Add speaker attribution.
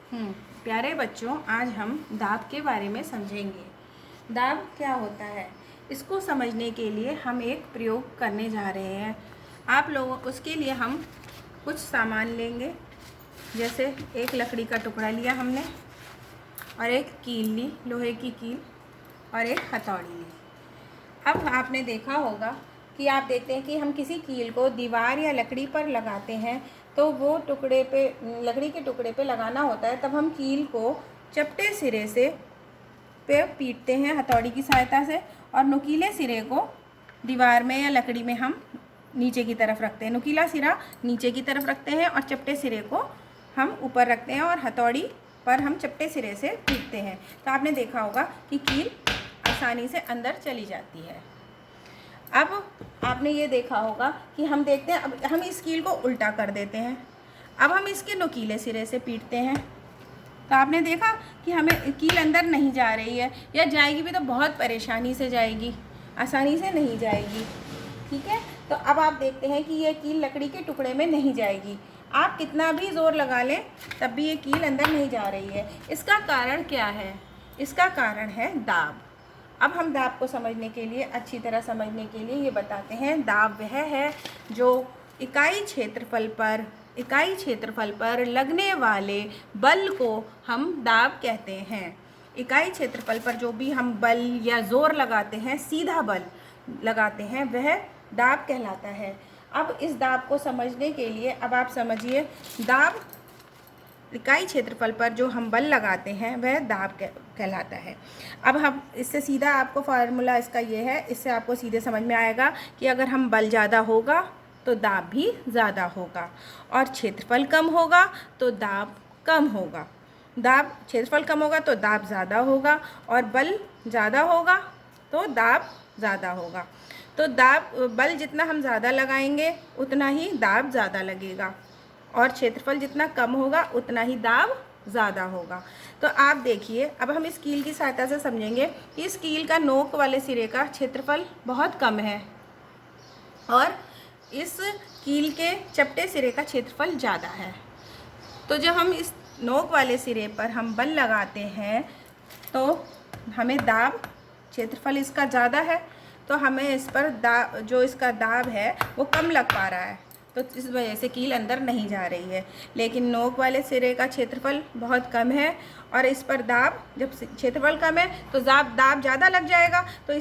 Speaker 1: हम्म, प्यारे बच्चों, आज हम दाब के बारे में समझेंगे। दाब क्या होता है, इसको समझने के लिए हम एक प्रयोग करने जा रहे हैं। आप लोगों उसके लिए हम कुछ सामान लेंगे। जैसे एक लकड़ी का टुकड़ा लिया हमने, और एक कील ली, लोहे की कील, और एक हथौड़ी ली। अब आपने देखा होगा कि आप देखते हैं कि हम किसी कील को दीवार या लकड़ी पर लगाते हैं, तो वो टुकड़े पे, लकड़ी के टुकड़े पे लगाना होता है, तब हम कील को चपटे सिरे से पे पीटते हैं हथौड़ी की सहायता से, और नुकीले सिरे को दीवार में या लकड़ी में हम नीचे की तरफ रखते हैं। नुकीला सिरा नीचे की तरफ रखते हैं और चपटे सिरे को हम ऊपर रखते हैं, और हथौड़ी पर हम चपटे सिरे से पीटते हैं। तो आपने देखा होगा कि कील आसानी से अंदर चली जाती है। अब आपने ये देखा होगा कि हम देखते हैं, अब हम इस कील को उल्टा कर देते हैं। अब हम इसके नुकीले सिरे से पीटते हैं, तो आपने देखा कि हमें कील अंदर नहीं जा रही है, या जाएगी भी तो बहुत परेशानी से जाएगी, आसानी से नहीं जाएगी। ठीक है, तो अब आप देखते हैं कि ये कील लकड़ी के टुकड़े में नहीं जाएगी। आप कितना भी ज़ोर लगा लें तब भी ये कील अंदर नहीं जा रही है। इसका कारण क्या है? इसका कारण है दाब। अब हम दाब को समझने के लिए, अच्छी तरह समझने के लिए ये बताते हैं। दाब वह है जो इकाई क्षेत्रफल पर लगने वाले बल को हम दाब कहते हैं। इकाई क्षेत्रफल पर जो भी हम बल या ज़ोर लगाते हैं, सीधा बल लगाते हैं, वह दाब कहलाता है। अब इस दाब को समझने के लिए अब आप समझिए, दाब, इकाई क्षेत्रफल पर जो हम बल लगाते हैं वह दाब कहलाता है। अब हम इससे सीधा, आपको फार्मूला इसका ये है, इससे आपको सीधे समझ में आएगा कि अगर हम बल ज़्यादा होगा तो दाब भी ज़्यादा होगा, और क्षेत्रफल कम होगा तो दाब कम होगा। क्षेत्रफल कम होगा तो दाब ज़्यादा होगा, और बल ज़्यादा होगा तो दाब ज़्यादा होगा। तो बल जितना हम ज़्यादा लगाएंगे उतना ही दाब ज़्यादा लगेगा, और क्षेत्रफल जितना कम होगा उतना ही दाब ज़्यादा होगा। तो आप देखिए, अब हम इस कील की सहायता से समझेंगे कि इस कील का नोक वाले सिरे का क्षेत्रफल बहुत कम है, और इस कील के चपटे सिरे का क्षेत्रफल ज़्यादा है। तो जब हम इस नोक वाले सिरे पर हम बल लगाते हैं तो हमें दाब, क्षेत्रफल इसका ज़्यादा है, तो हमें इस पर जो इसका दाब है वो कम लग पा रहा है, तो इस वजह से कील अंदर नहीं जा रही है। लेकिन नोक वाले सिरे का क्षेत्रफल बहुत कम है, और इस पर दाब, जब क्षेत्रफल कम है तो दाब ज़्यादा लग जाएगा, तो